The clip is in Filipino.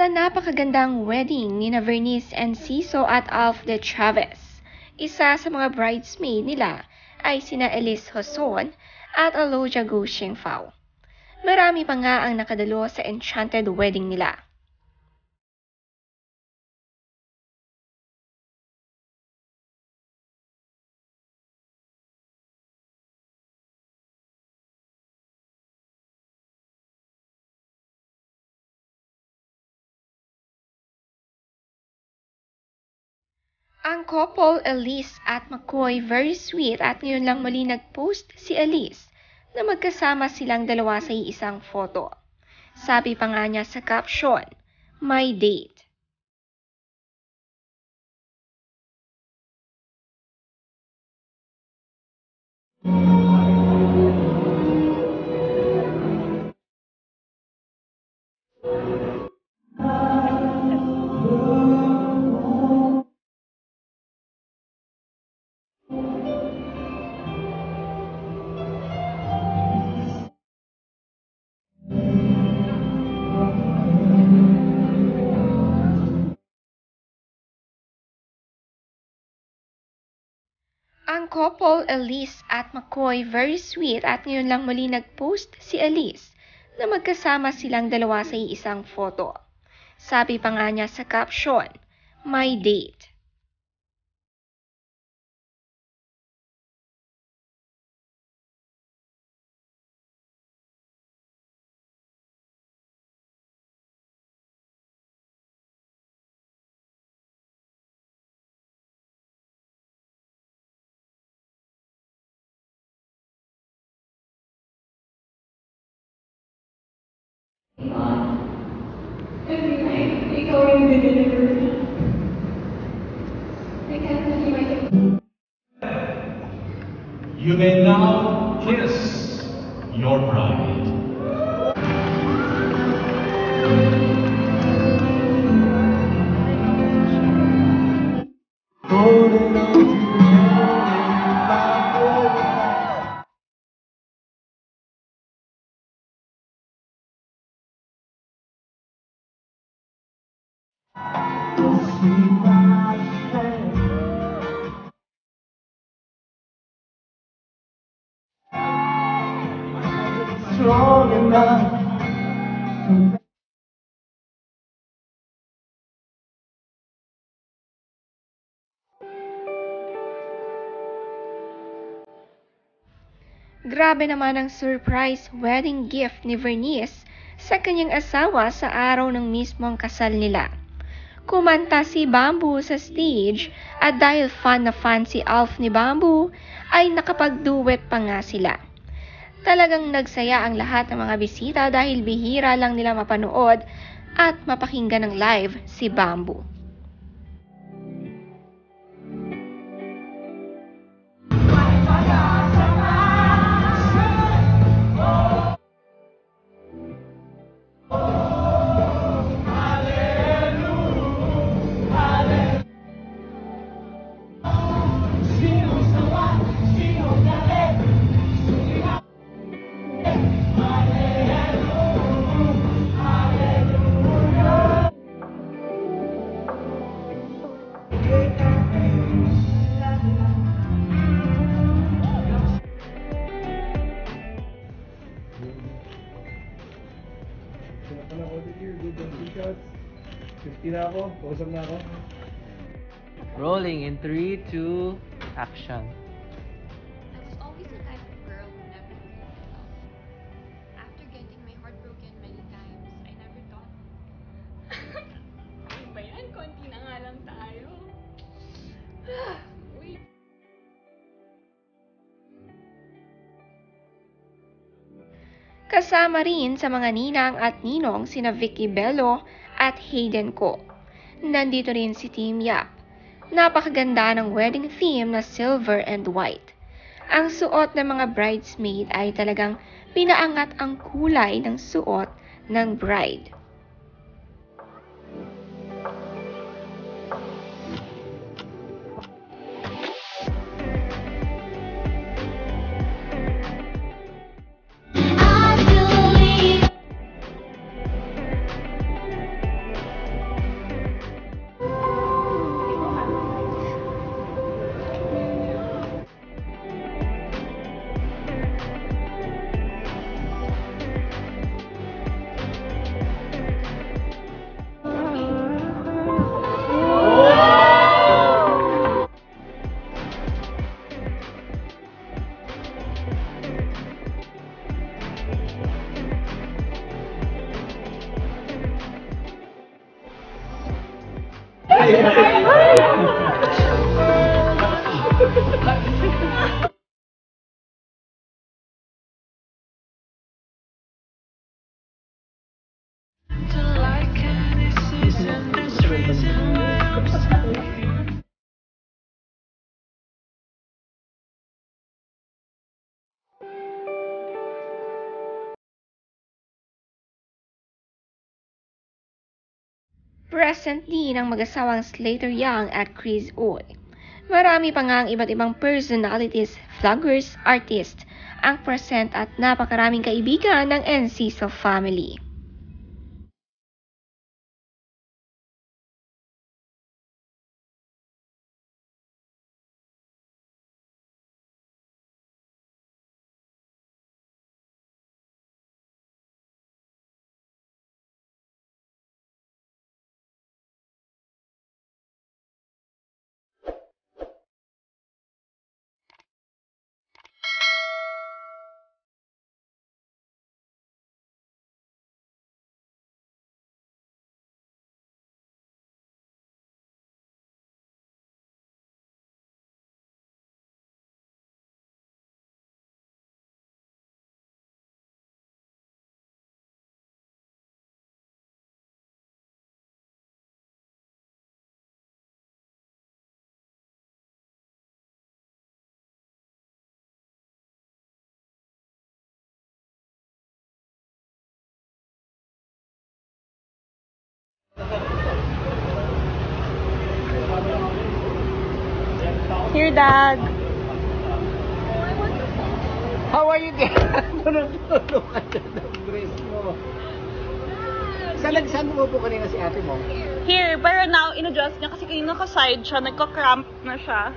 Sa napakagandang wedding ni na Vernice Enciso at Alf de Chavez, isa sa mga bridesmaid nila ay sina Elise Hoson at Aloja Gu Xingfao. Marami pa nga ang nakadalo sa enchanted wedding nila. Ang couple Elise at McCoy very sweet at ngayon lang muli nag-post si Elise na magkasama silang dalawa sa isang photo. Sabi pa nga niya sa caption, "My date." Ang couple Elise at McCoy very sweet at ngayon lang muli nag-post si Elise na magkasama silang dalawa sa isang photo. Sabi pa nga niya sa caption, "My date." Every night, ikaw yung dinideliver niya. I can't believe I can... You may now kiss your bride. Holding on to strong enough. Grabe naman ang surprise wedding gift ni Vernice sa kanyang asawa sa araw ng mismong kasal nila. Kumanta si Bamboo sa stage at dahil fan na fan si Alf ni Bamboo, ay nakapag-duet pa nga sila. Talagang nagsaya ang lahat ng mga bisita dahil bihira lang nila mapanood at mapakinggan ng live si Bamboo. Rolling in 3, 2, action. I was always the type of girl who never believed in love. After getting my heart broken many times, I never thought... Ano ba yan? Konti na nga lang tayo. Wait. Kasama rin sa mga ninang at ninong sina Vicky Bello at Hayden Ko. Nandito rin si Team Yap. Napakaganda ng wedding theme na silver and white. Ang suot ng mga bridesmaid ay talagang pinaangat ang kulay ng suot ng bride. Present din ang mag-asawang Slater Young at Chris Uy. Marami pa nga ang iba't ibang personalities, vloggers, artists ang present at napakaraming kaibigan ng NCSO family. Here, Dad. How are you, Dad? Tulog ka dyan ng dress mo. Saan mo po kanina si ate mo? Here, pero now, in-adjust niya kasi kanina ka-side siya, nagka-cramp na siya.